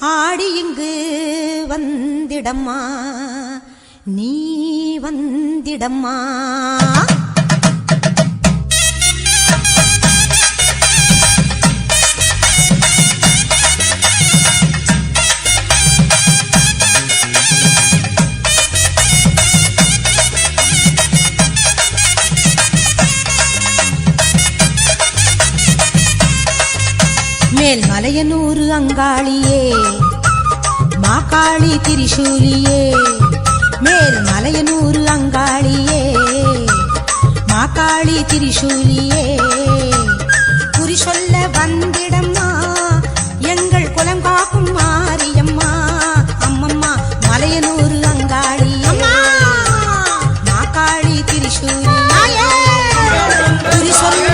ஆடி இங்கு வந்திடம்மா நீ வந்திடம்மா. மேல் மலையனூறு அங்காளியே மாகாளி திரிசூலியே, மேல் மலையனூறு அங்காளியே மாகாளி திரிசூலியே, குறி சொல்ல வந்திடம்மா எங்கள் குலம் காக்கும் மாரியம்மா. அம்மம்மா மலையனூறு அங்காளியே மாகாளி திரிசூலியே, குறி சொல்ல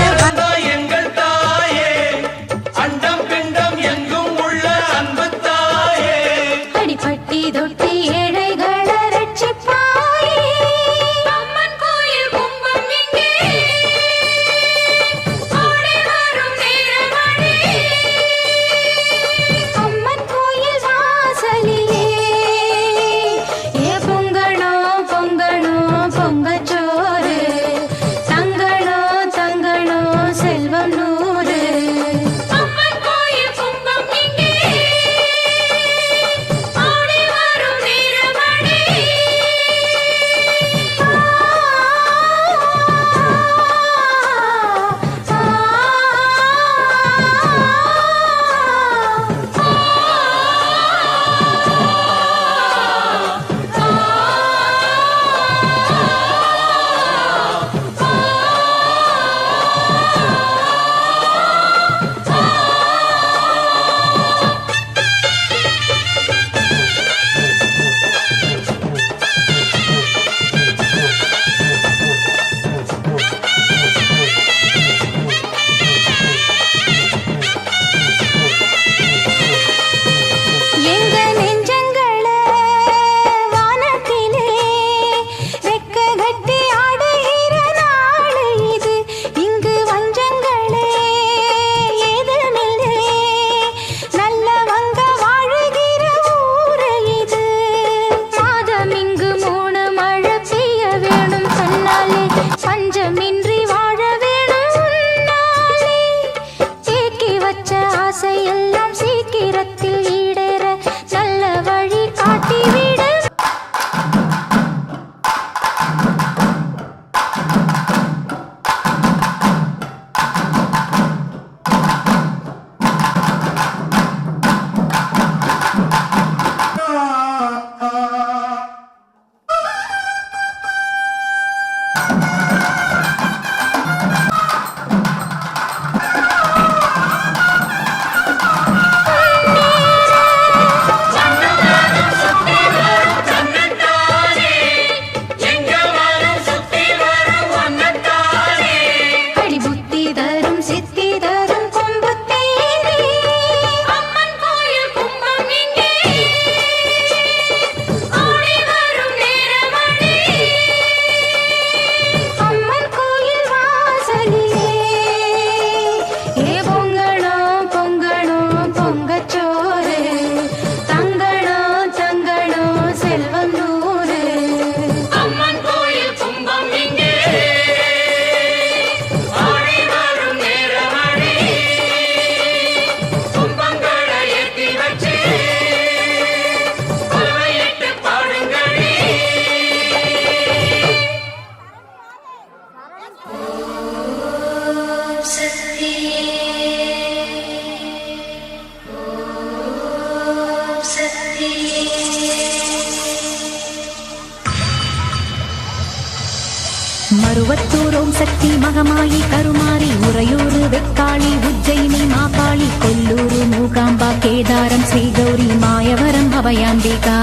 மருவத்தூர் ஓம் சக்தி மகமாயி கருமாரி உறையூரு வெக்காளி உஜ்ஜயினி மாகாளி கொல்லூரு மூகாம்பா கேதாரம் ஸ்ரீகௌரி மாயவரம் அபயாம்பிகா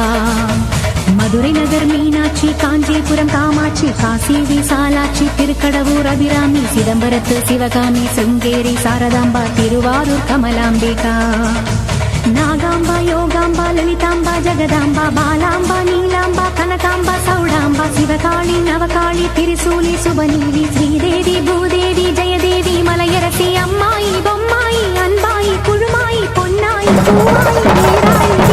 மதுரை நகர் மீனாட்சி காஞ்சிபுரம் காமாட்சி காசி விசாலாட்சி திருக்கடவூர் அபிராமி சிதம்பரத்து சிவகாமி சிருங்கேரி சாரதாம்பா திருவாரூர் கமலாம்பிகா நாகாம்பா யோகாம்பா லலிதாம்பா ஜெகதாம்பா பாலாம்பா நீலாம்பா கனகாம்பா சௌடாம்பா சிவகாளி நவகாளி திரிசூலி சுபநீலி ஸ்ரீதேவி பூதேவி ஜெயதேவி மலையரசி அம்மாயி பொம்மாயி அன்பாயி குழுமாயி பொன்னாயி பூவாயி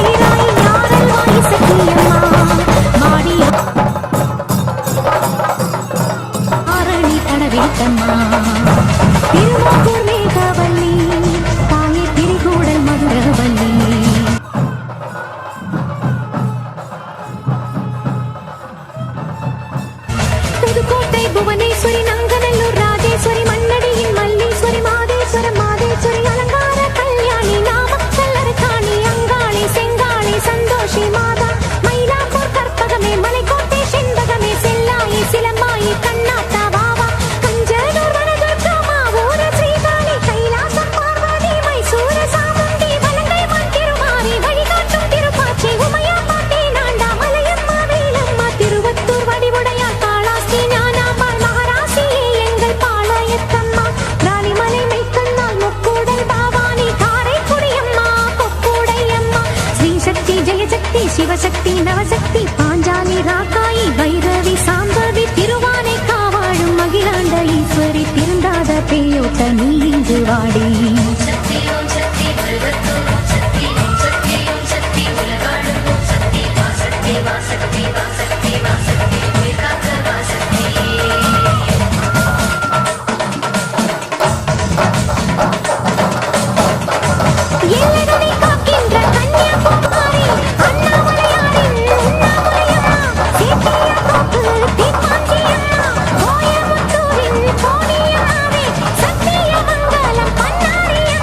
சிவசக்தி நவசக்தி பாஞ்சாலி ராக்காயி வைரவி சாம்பவி திருவானை காவாழும் அகிலாண்ட ஈஸ்வரி திருந்தாத பேயோட்ட நீ இங்கு வாடி எல்லைகளை காக்கின்ற கன்னியாகுமரி அண்ணாமலையாரின் உண்ணாமலையம்மா சேத்தியாத்தோப்பு தீப்பாஞ்சியம்மா கோயமுத்தூரின் கோணியம்மாவே சத்தியமங்கலம் பண்ணாரியம்மா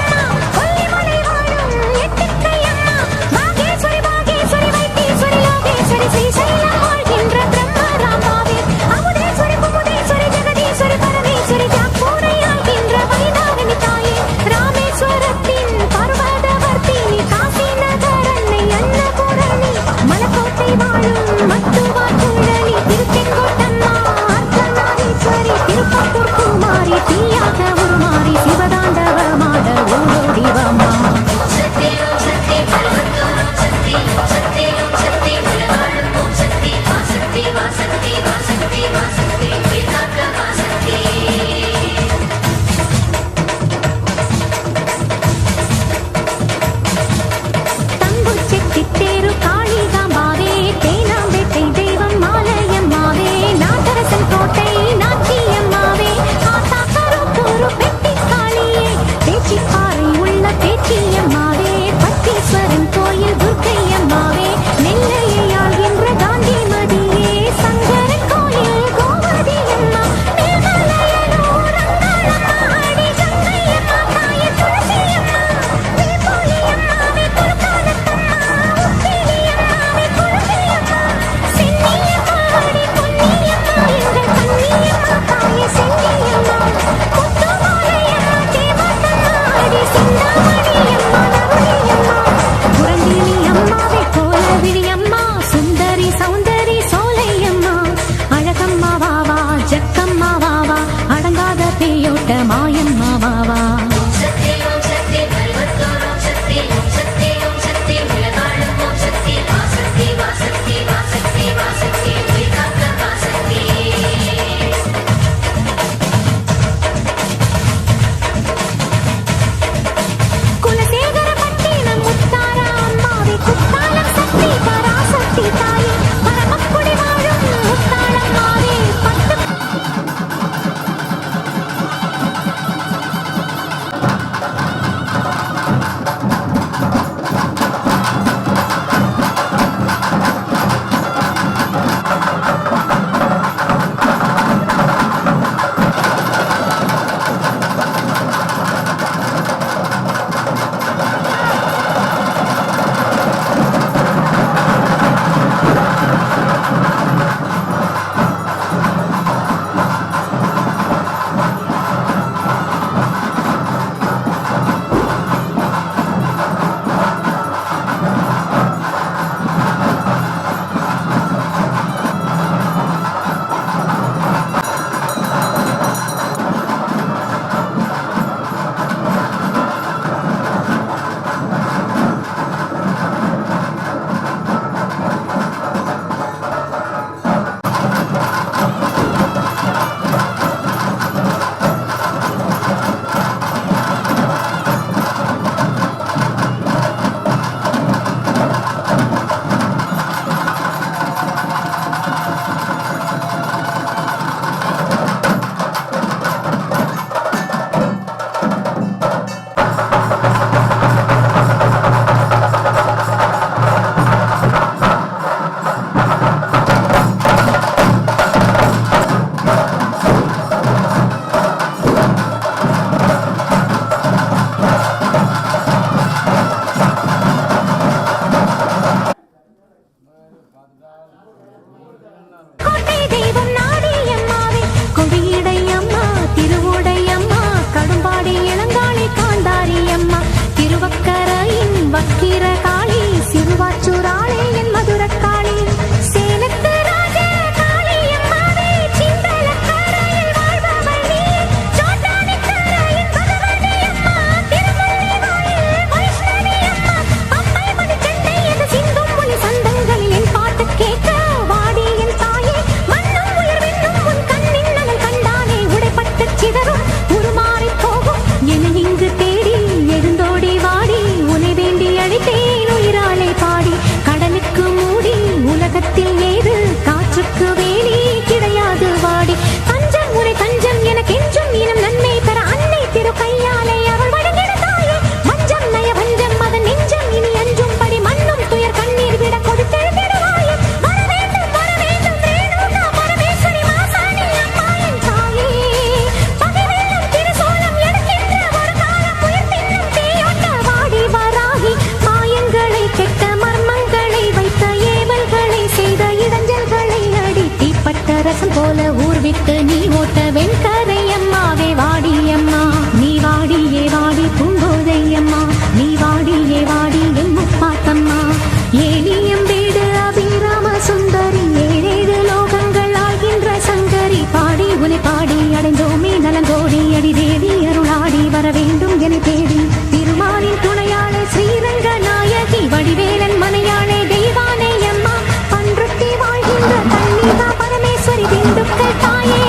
பாதரசம் போல ஊர் விட்டு நீ ஓட்ட வெண்கரை அம்மாவே வாடியம்மா நீ வாடியே வாடி பூங்கோதையம்மா நீ வாடியே வாடி என் முப்பாத்தம்மா ஏனியம் வீடு அபிராம சுந்தரி ஏழேழு லோகங்கள் ஆகின்ற சங்கரி பாடி உனை பாடி அடைந்தோமே நலங்கோடி அடி தேவி அருளாடி வர வேண்டும் என தேடி திருமாலின் துணையாளே ஸ்ரீரங்க நாயகி வடிவேலன் மனையாளே தெய்வானை அம்மா பன்ருட்டி வாழ்கின்ற கன்னிகா பரமேஸ்வரி திண்டுக்கல் தாயே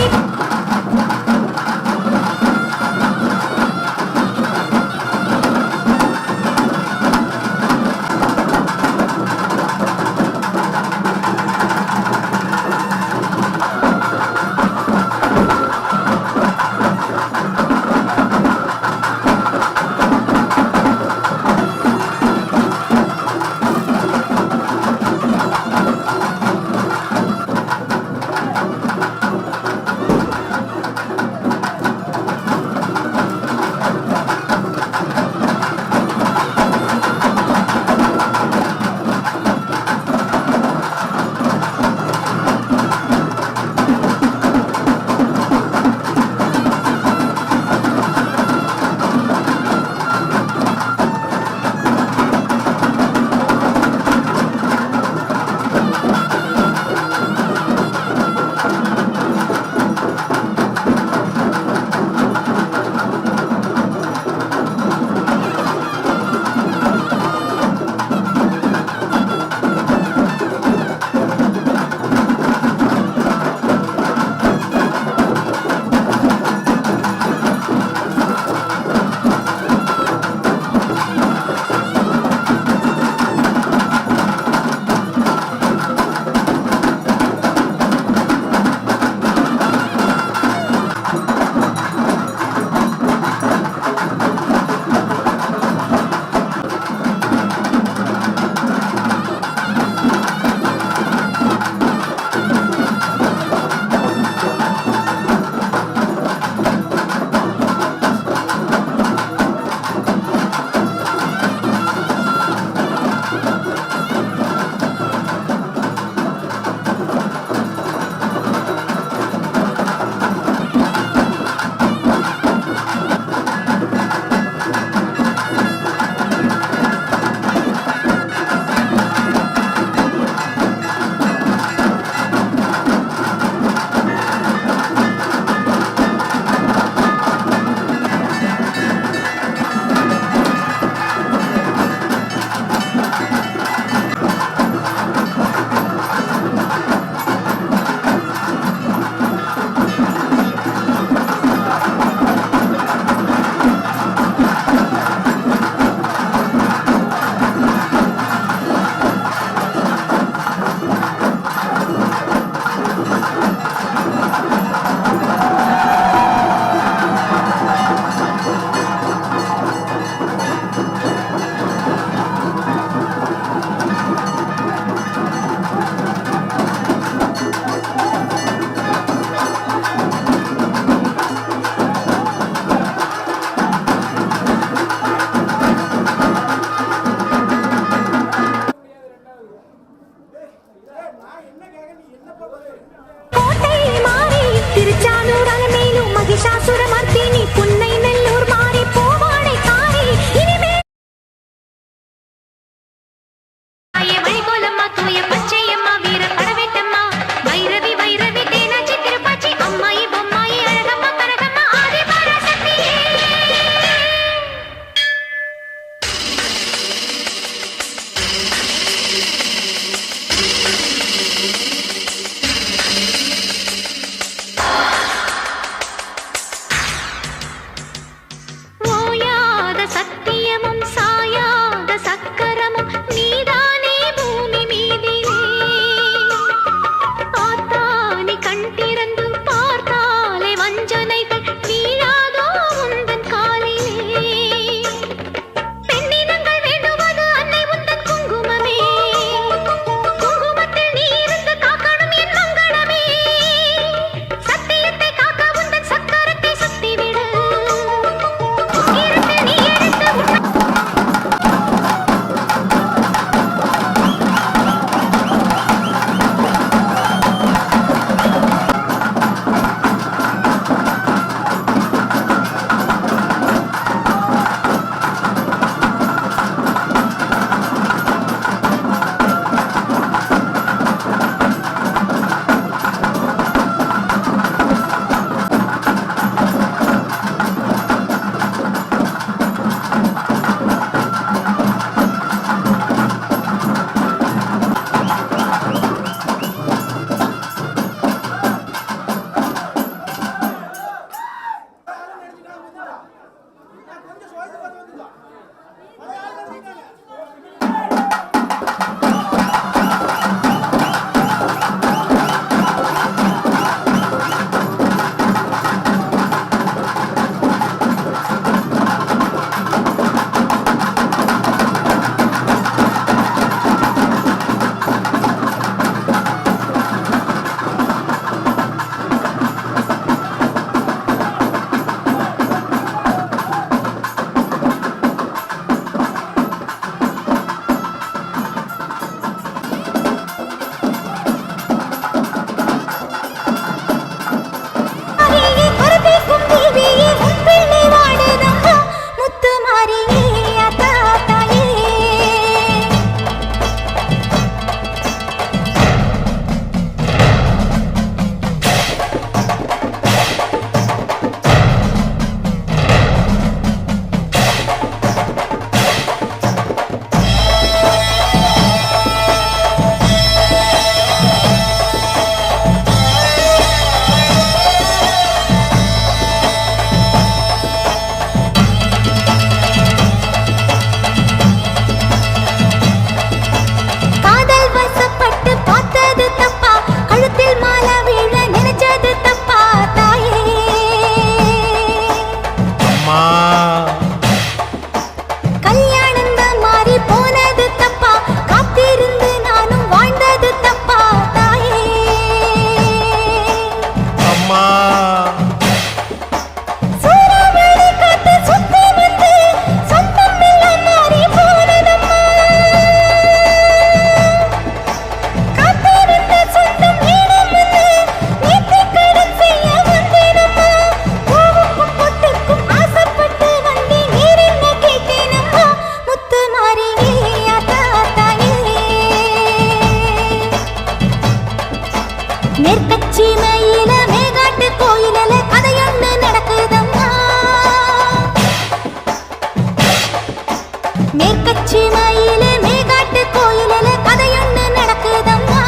உச்சி மயில மேகாட்டு கோயிலில கதையொன்னு நடக்குதம்மா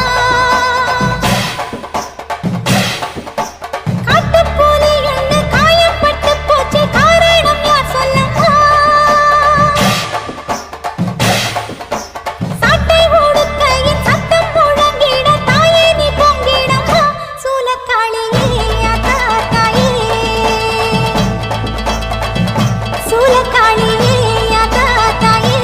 காட்டுப்புலி ஒண்ணு காயப்பட்டு போச்சு காரணம் யார் சொல்லம்மா சாட்டை ஓடுக்கையின் சத்தம் முழங்கிட தாயே நீ பொங்கிடம்மா சூலக்காளியே அக்கா தாயே சூலக்காளியே அக்கா தாயே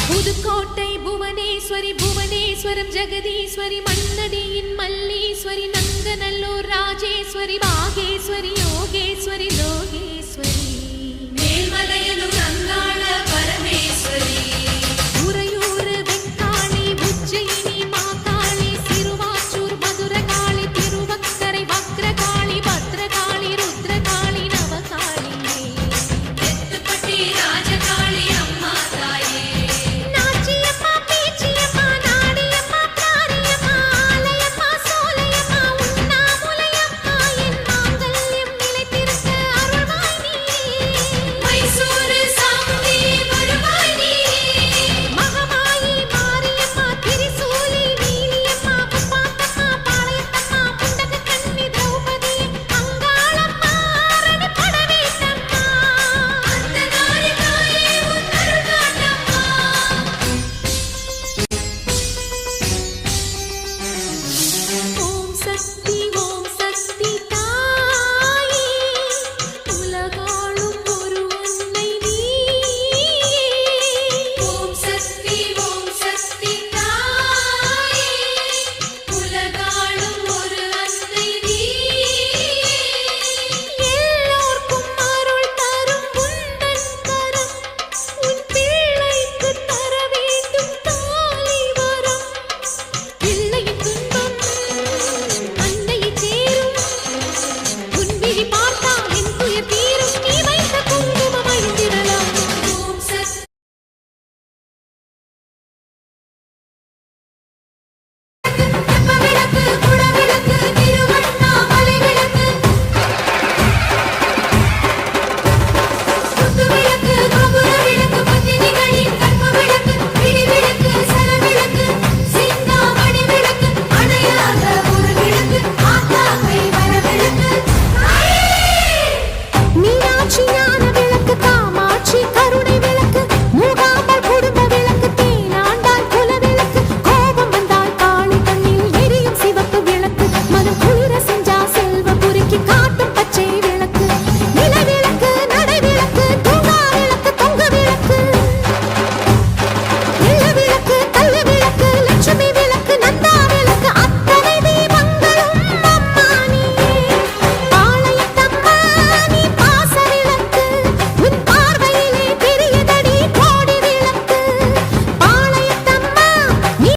புதுக்கோட்டை புவனேஸ்வரி புவனேஸ்வரம் ஜெகதீஸ்வரி மன்னடியின் மல்லீஸ்வரி நங்கநல்லூர் ராஜேஸ்வரி பாகேஸ்வரி யோகேஸ்வரி லோகேஸ்வரி மேல்மலையனூர் அங்காள பரமேஸ்வரி உறையூர் வெக்காளி உஜ்ஜயினி மாகாளி சிறுவாச்சூர் மதுரகாளி திருவக்கரை வக்ரகாளி பத்ரகாளி ருத்ரகாளி நவகாளியே எத்துப்பட்டி ராஜகாளி அம்மா தாயே நாச்சியம்மா பேச்சியம்மா நாடியம்மா காரியம்மா ஆலயம்மா சோலையம்மா உண்ணாமுலையம்மா என் மாங்கல்யம் நிலைத்திருக்க அருள்வாய் நீயே மைசூரு சாமுண்டி வருவாய் நீயே மகமாயி மாரியம்மா திரிசூலி நீலியம்மா முப்பாத்தம்மா பாளையத்தம்மா புண்டக கண்ணி திரௌபதி அங்காளம்மா அரணி படவேட்டம்மா அந்த நாரிகாயே உன் அருள் காட்டம்மா ஓம் சக்தி தாயே உலகாளும் ஒரு அன்னை நீயே ஓம் சக்தி தாயே உலகாளும் ஒரு அன்னை நீயே எல்லோர்க்கும் அருள் தரும் உந்தன் கரம் உன் பிள்ளைக்கு தர வேண்டும் தாலி வரம் பிள்ளையின் துன்பம் அன்னையை சேரும் உன் விழி பார்த்தால் என் துயர் தீரும்